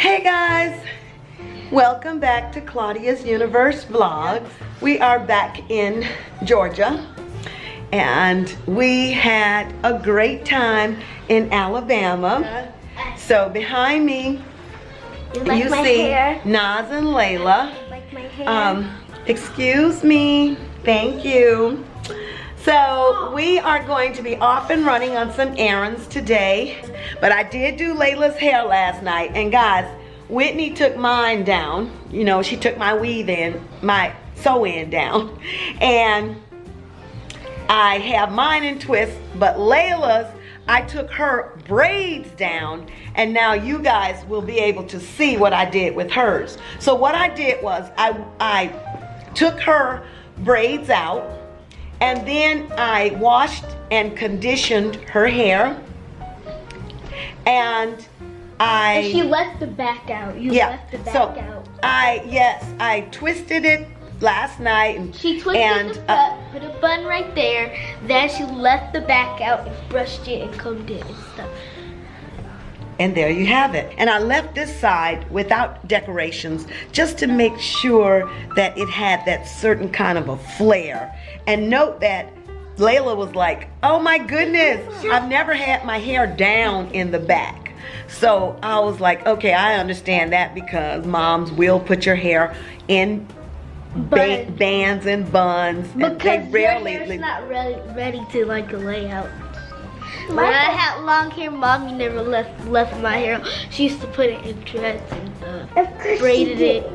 Hey guys, welcome back to Claudia's Universe vlog. We are back in Georgia and we had a great time in Alabama. So behind me you see Naz and Layla. Like my hair. Excuse me, thank you. So we are going to be off and running on some errands today, but I did do Layla's hair last night, and guys, Whitney took mine down. You know, she took my weave in, my sew-in down, and I have mine in twist, but Layla's, I took her braids down, and now you guys will be able to see what I did with hers. So what I did was I took her braids out, and then I washed and conditioned her hair, and she left the back out. You left the back out. I twisted it last night. And, she twisted put a bun right there. Then she left the back out and brushed it and combed it and stuff. And there you have it. And I left this side without decorations just to make sure that it had that certain kind of a flair. And note that Layla was like, oh my goodness, I've never had my hair down in the back. So I was like, okay, I understand that because moms will put your hair in bands and buns. Because and they rarely your hair's not ready to like lay out. When I had long hair, Mommy never left my hair. She used to put it in dreads and braided it.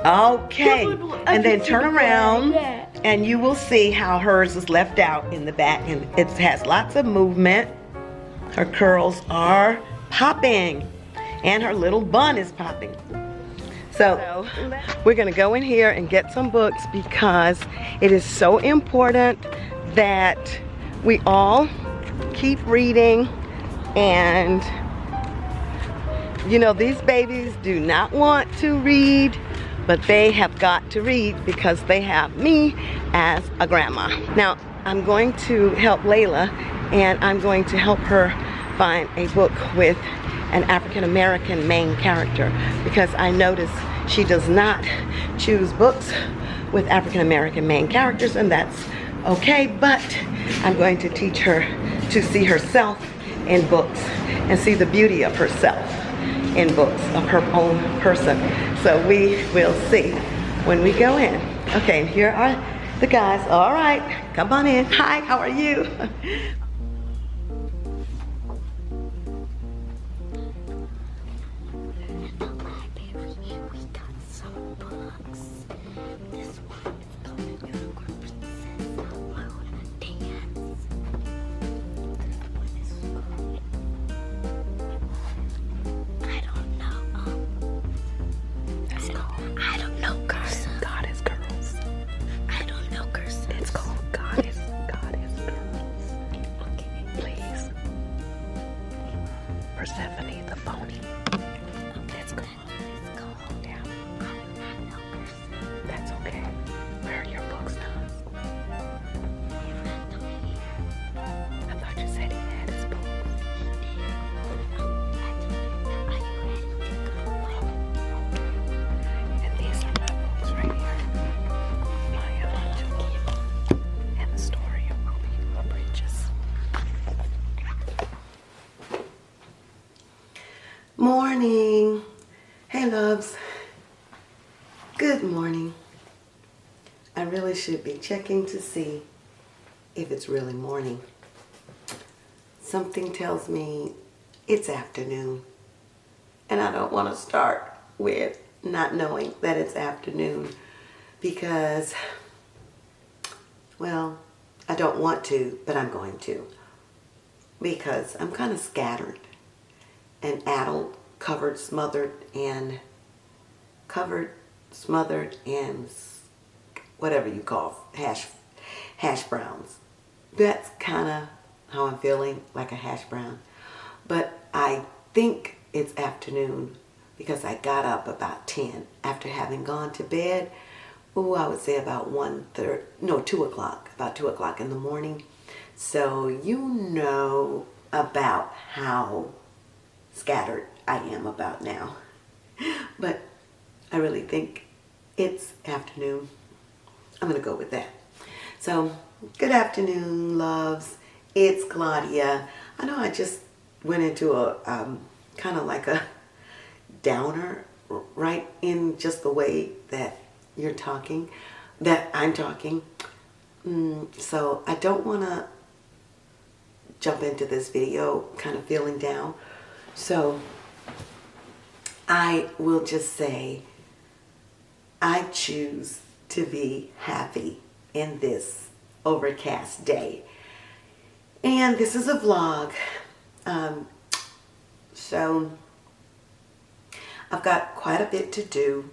Okay, and then turn around and you will see how hers is left out in the back, and it has lots of movement. Her curls are popping and her little bun is popping. So we're gonna go in here and get some books because it is so important that we all keep reading. And you know, these babies do not want to read, but they have got to read because they have me as a grandma. Now, I'm going to help Layla, and I'm going to help her find a book with an African-American main character, because I notice she does not choose books with African-American main characters, and that's okay, but I'm going to teach her to see herself in books and see the beauty of herself in books, of her own person. So we will see when we go in. Okay, and here are the guys. All right, come on in. Hi, how are you? Stephanie the phony. Let's go. Let's go. Yeah. That's okay. Where are your books, Naz? I thought you said he had his books. And these are my books right here. Maya and the story of Ruby Bridges. Morning. Hey loves. Good morning. I really should be checking to see if it's really morning. Something tells me it's afternoon, and I don't want to start with not knowing that it's afternoon because, well, I don't want to, but I'm going to, because I'm kind of scattered and addled, covered, smothered, and whatever you call hash browns. That's kind of how I'm feeling, like a hash brown. But I think it's afternoon because I got up about 10 after having gone to bed. Oh, I would say about 2 o'clock, about 2 o'clock in the morning. So you know about how scattered I am about now. But I really think it's afternoon. I'm going to go with that. So, good afternoon, loves. It's Claudia. I know I just went into a kind of like a downer right in just the way that you're talking, that I'm talking. So I don't want to jump into this video kind of feeling down. So I will just say I choose to be happy in this overcast day. And this is a vlog. So I've got quite a bit to do,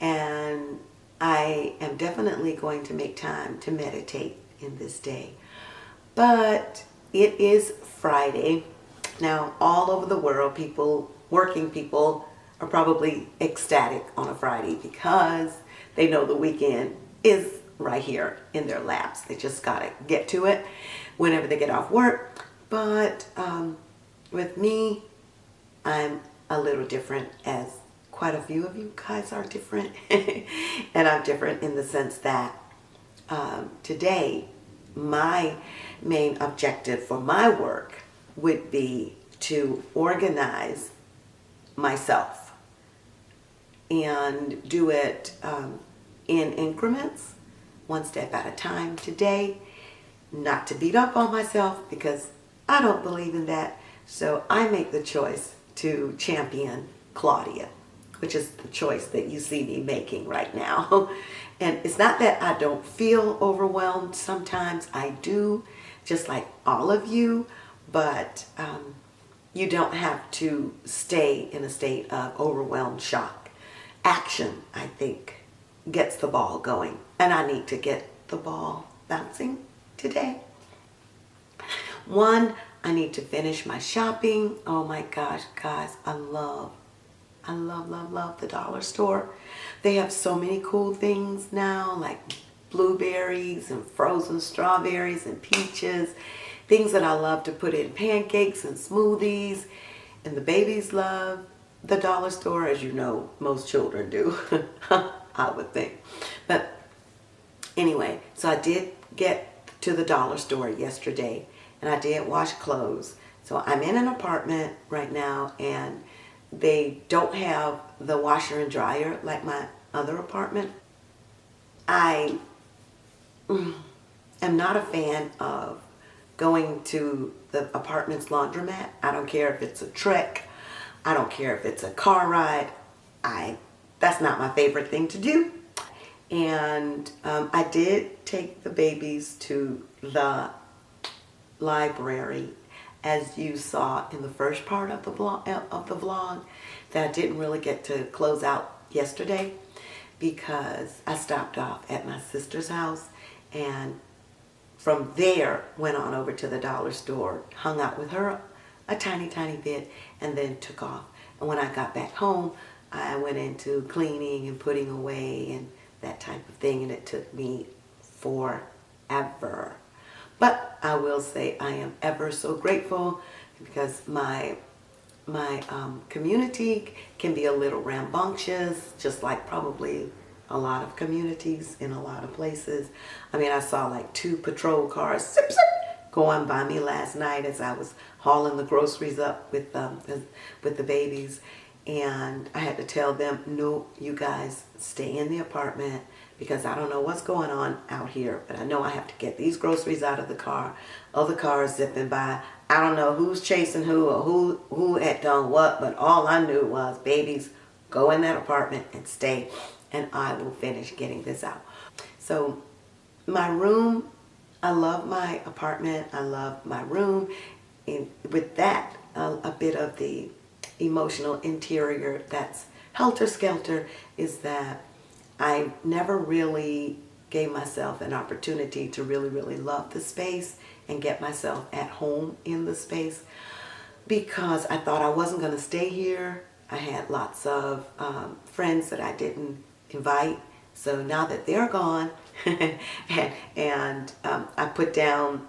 and I am definitely going to make time to meditate in this day. But it is Friday. Now, all over the world, working people are probably ecstatic on a Friday because they know the weekend is right here in their laps. They just gotta get to it whenever they get off work. But with me, I'm a little different, as quite a few of you guys are different. And I'm different in the sense that today, my main objective for my work would be to organize myself and do it in increments, one step at a time today, not to beat up on myself because I don't believe in that. So I make the choice to champion Claudia, which is the choice that you see me making right now. And it's not that I don't feel overwhelmed. Sometimes I do, just like all of you, but you don't have to stay in a state of overwhelmed shock. Action, I think, gets the ball going, and I need to get the ball bouncing today. One, I need to finish my shopping. Oh my gosh, guys, I love the dollar store. They have so many cool things now, like blueberries and frozen strawberries and peaches, things that I love to put in pancakes and smoothies. And the babies love the dollar store, as you know, most children do, I would think. But anyway, so I did get to the dollar store yesterday, and I did wash clothes. So I'm in an apartment right now, and they don't have the washer and dryer like my other apartment. I am not a fan of going to the apartment's laundromat. I don't care if it's a trek. I don't care if it's a car ride. That's not my favorite thing to do. And I did take the babies to the library, as you saw in the first part of the vlog, that I didn't really get to close out yesterday because I stopped off at my sister's house, and from there went on over to the dollar store, hung out with her a tiny bit, and then took off. And when I got back home, I went into cleaning and putting away and that type of thing, and it took me forever. But I will say I am ever so grateful because my community can be a little rambunctious, just like probably a lot of communities in a lot of places. I mean, I saw like 2 patrol cars zip, zip, going by me last night as I was hauling the groceries up with the babies. And I had to tell them, no, you guys stay in the apartment because I don't know what's going on out here, but I know I have to get these groceries out of the car. Other cars zipping by. I don't know who's chasing who or who had done what, but all I knew was, babies, go in that apartment and stay, and I will finish getting this out. So my room, I love my apartment. I love my room. And with that, a bit of the emotional interior that's helter-skelter is that I never really gave myself an opportunity to really love the space and get myself at home in the space because I thought I wasn't going to stay here. I had lots of friends that I didn't invite. So now that they're gone and I put down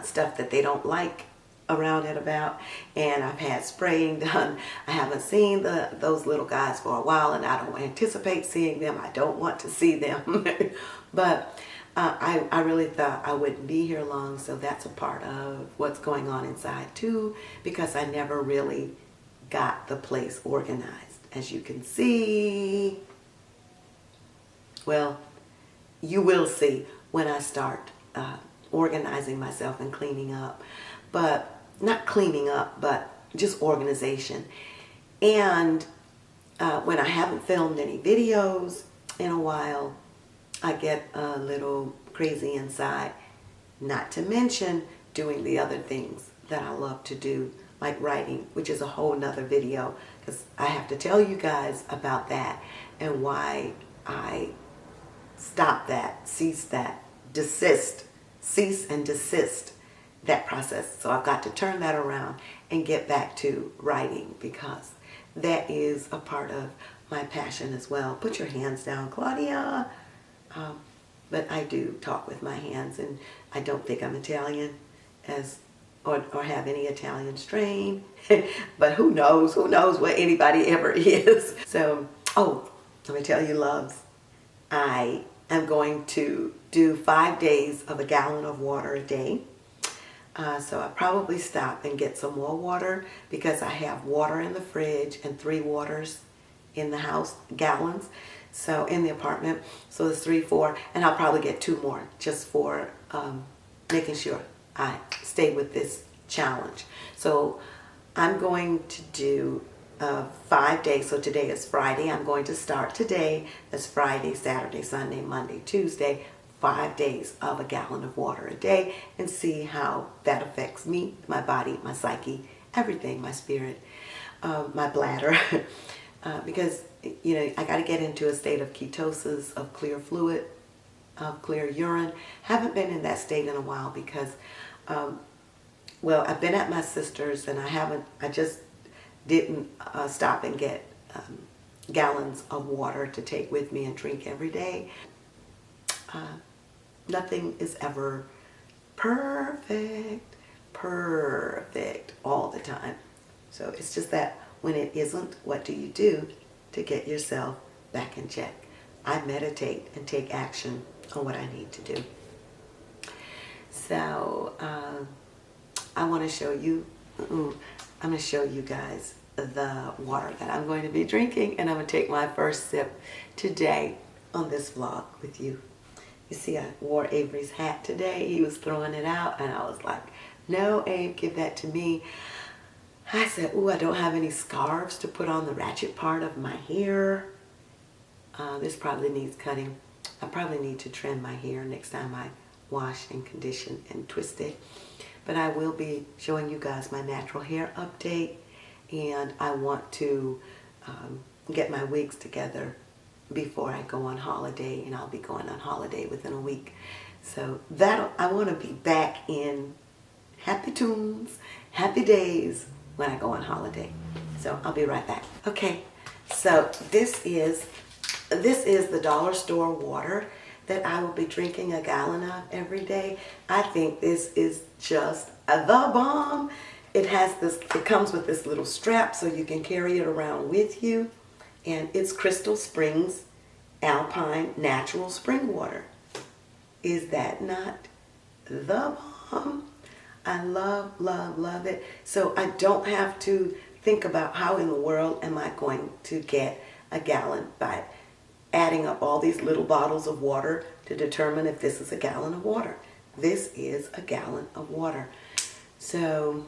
stuff that they don't like around and about, and I've had spraying done. I haven't seen those little guys for a while, and I don't anticipate seeing them. I don't want to see them. But I really thought I wouldn't be here long, so that's a part of what's going on inside too, because I never really got the place organized. As you can see, well, you will see when I start organizing myself and cleaning up. But not cleaning up, but just organization. And when I haven't filmed any videos in a while, I get a little crazy inside. Not to mention doing the other things that I love to do, like writing, which is a whole nother video, because I have to tell you guys about that and why I stop that, cease and desist that process. So I've got to turn that around and get back to writing, because that is a part of my passion as well. Put your hands down, Claudia. But I do talk with my hands, and I don't think I'm Italian or have any Italian strain. But who knows what anybody ever is. So, let me tell you, loves, I am going to do 5 days of a gallon of water a day. So I'll probably stop and get some more water, because I have water in the fridge and 3 waters in the house, gallons, so in the apartment. So there's 3, 4, and I'll probably get 2 more just for making sure I stay with this challenge. So I'm going to do 5 days. So today is Friday. I'm going to start today. That's Friday, Saturday, Sunday, Monday, Tuesday. 5 days of a gallon of water a day, and see how that affects me, my body, my psyche, everything, my spirit, my bladder. Because, you know, I got to get into a state of ketosis, of clear fluid, of clear urine. Haven't been in that state in a while because, well, I've been at my sister's, and I just didn't stop and get gallons of water to take with me and drink every day. Nothing is ever perfect all the time. So it's just that when it isn't, what do you do to get yourself back in check? I meditate and take action on what I need to do. So I want to show you, I'm going to show you guys the water that I'm going to be drinking, and I'm going to take my first sip today on this vlog with you. You see, I wore Avery's hat today. He was throwing it out, and I was like, no, Abe, give that to me. I said, ooh, I don't have any scarves to put on the ratchet part of my hair. This probably needs cutting. I probably need to trim my hair next time I wash and condition and twist it. But I will be showing you guys my natural hair update, and I want to get my wigs together before I go on holiday, and I'll be going on holiday within a week. So I want to be back in happy tunes, happy days when I go on holiday. So I'll be right back. Okay, so this is the dollar store water that I will be drinking a gallon of every day. I think this is just the bomb. It comes with this little strap so you can carry it around with you. And it's Crystal Springs Alpine Natural Spring Water. Is that not the bomb? I love it. So I don't have to think about how in the world am I going to get a gallon by adding up all these little bottles of water to determine if this is a gallon of water. This is a gallon of water. So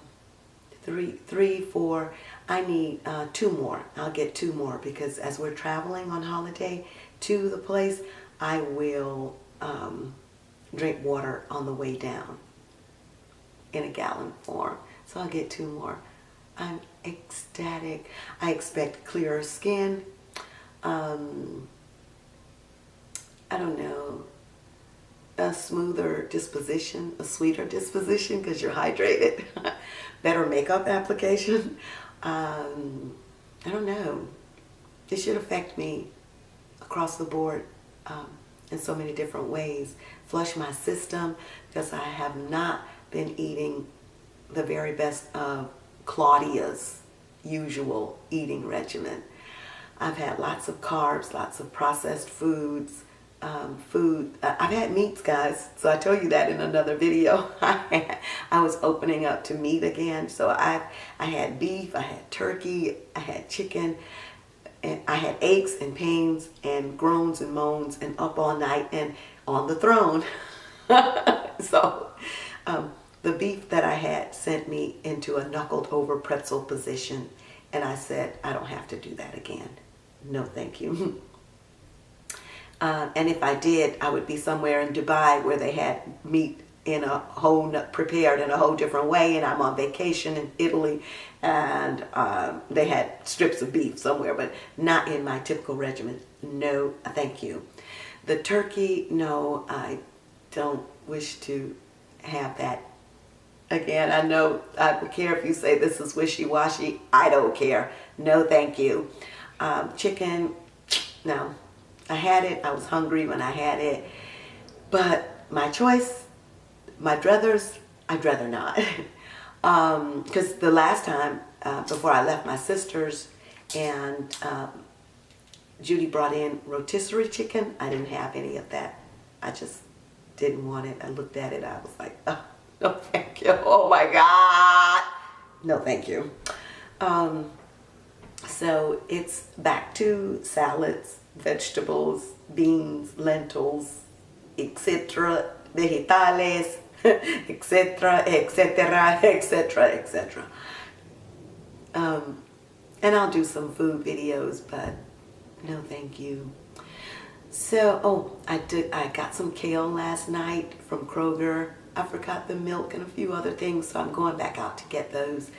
3, 4, I need 2 more. I'll get 2 more, because as we're traveling on holiday to the place, I will drink water on the way down in a gallon form. So I'll get 2 more. I'm ecstatic. I expect clearer skin. I don't know, a smoother disposition, a sweeter disposition because you're hydrated. Better makeup application. I don't know. It should affect me across the board in so many different ways. Flush my system, because I have not been eating the very best of Claudia's usual eating regimen. I've had lots of carbs, lots of processed foods, I've had meats, guys, so I told you that in another video. I was opening up to meat again, so I had beef, I had turkey, I had chicken, and I had aches and pains and groans and moans and up all night and on the throne. So the beef that I had sent me into a knuckled over pretzel position, and I said, I don't have to do that again. No, thank you. And if I did, I would be somewhere in Dubai where they had meat in a whole, prepared in a whole different way, and I'm on vacation in Italy, and they had strips of beef somewhere, but not in my typical regimen. No, thank you. The turkey, no, I don't wish to have that again. I know I don't care if you say this is wishy-washy. I don't care. No, thank you. Chicken, no. I had it. I was hungry when I had it. But my choice, my druthers, I'd rather not. Because the last time, before I left my sister's, and Judy brought in rotisserie chicken, I didn't have any of that. I just didn't want it. I looked at it. I was like, oh, no, thank you. Oh, my God. No, thank you. So it's back to salads, vegetables, beans, lentils, etc., vegetales, etc., etc., etc., etc. And I'll do some food videos, but no thank you. So, I got some kale last night from Kroger. I forgot the milk and a few other things, so I'm going back out to get those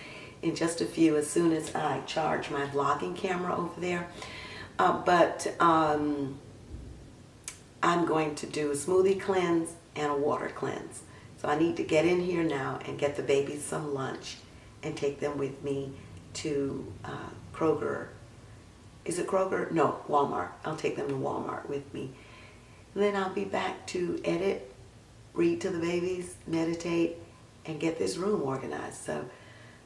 in just a few as soon as I charge my vlogging camera over there. I'm going to do a smoothie cleanse and a water cleanse. So I need to get in here now and get the babies some lunch and take them with me to Kroger. Is it Kroger? No, Walmart. I'll take them to Walmart with me. And then I'll be back to edit, read to the babies, meditate, and get this room organized. So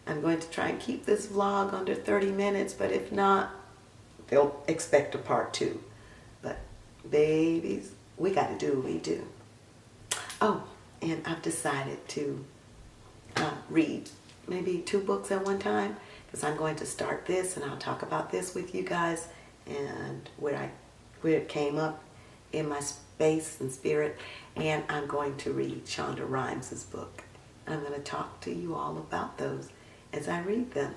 I'm going to try and keep this vlog under 30 minutes, but if not, they'll expect a part 2. But babies, we got to do what we do. Oh, and I've decided to read maybe 2 books at one time, because I'm going to start this and I'll talk about this with you guys and where it came up in my space and spirit. And I'm going to read Shonda Rhimes' book. I'm going to talk to you all about those as I read them.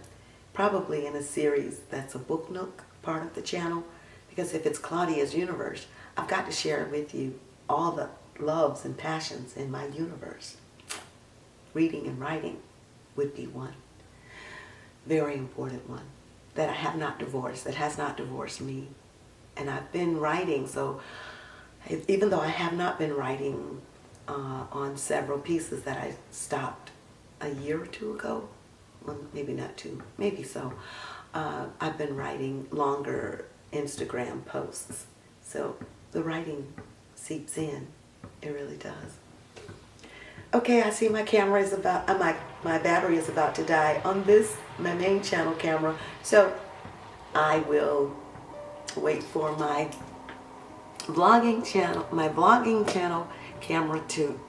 Probably in a series that's a book nook part of the channel, because if it's Claudia's Universe, I've got to share with you all the loves and passions in my universe. Reading and writing would be one. Very important one that I have not divorced, that has not divorced me. And I've been writing, so even though I have not been writing on several pieces that I stopped a year or 2 ago, well, maybe not 2, maybe so, I've been writing longer Instagram posts. So the writing seeps in. It really does. Okay, I see my camera is about, my battery is about to die on this, my main channel camera. So I will wait for my vlogging channel camera to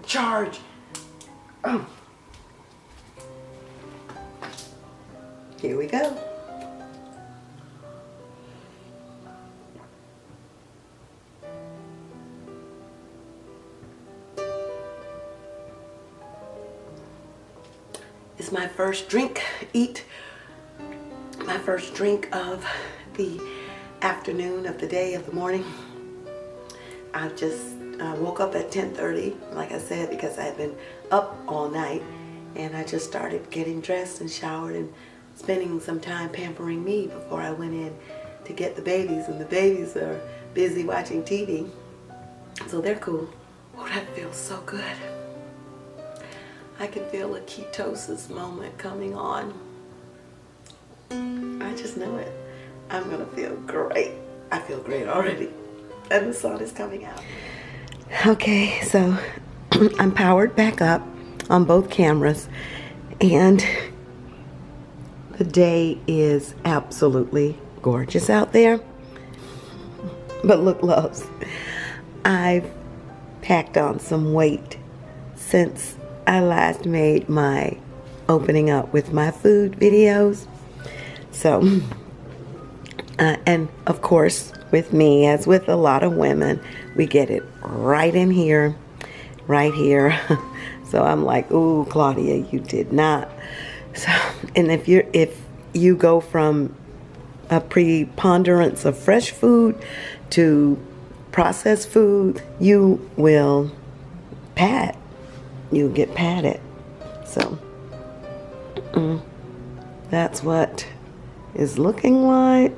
charge. Here we go. It's my first drink, my first drink of the afternoon, of the day, of the morning. I just woke up at 10:30, like I said, because I had been up all night, and I just started getting dressed and showered and spending some time pampering me before I went in to get the babies, and the babies are busy watching TV, so they're cool. Oh, that feels so good. I can feel a ketosis moment coming on. I just know it. I'm gonna feel great. I feel great already. And the sun is coming out. Okay, so I'm powered back up on both cameras, and the day is absolutely gorgeous out there. But look, loves, I've packed on some weight since I last made my opening up with my food videos. So, and of course, with me, as with a lot of women, we get it right in here, right here. So I'm like, ooh, Claudia, you did not. So, and if you go from a preponderance of fresh food to processed food, you will pad. You get padded. So that's what is looking like.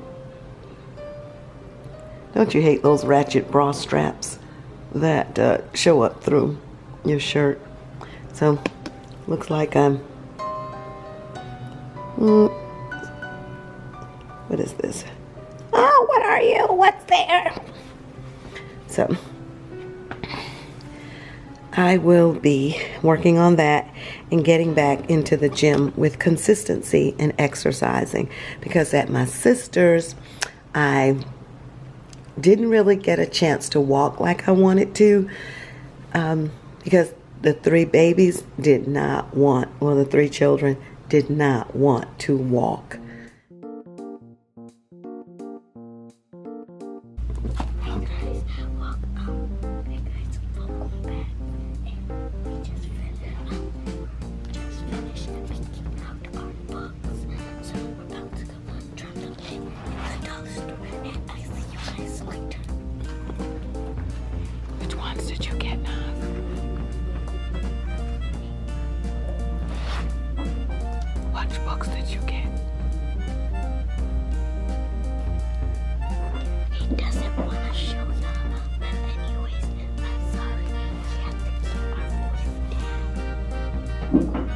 Don't you hate those ratchet bra straps that show up through your shirt? So looks like I'm what is this? Oh, what are you? What's there? So I will be working on that and getting back into the gym with consistency and exercising, because at my sister's, I didn't really get a chance to walk like I wanted to, because the three babies did not want, well, the three children did not want to walk. Which ones did you get, Nas? Which books did you get? He doesn't want to show y'all, but anyways, I'm sorry. We have to keep our voice down.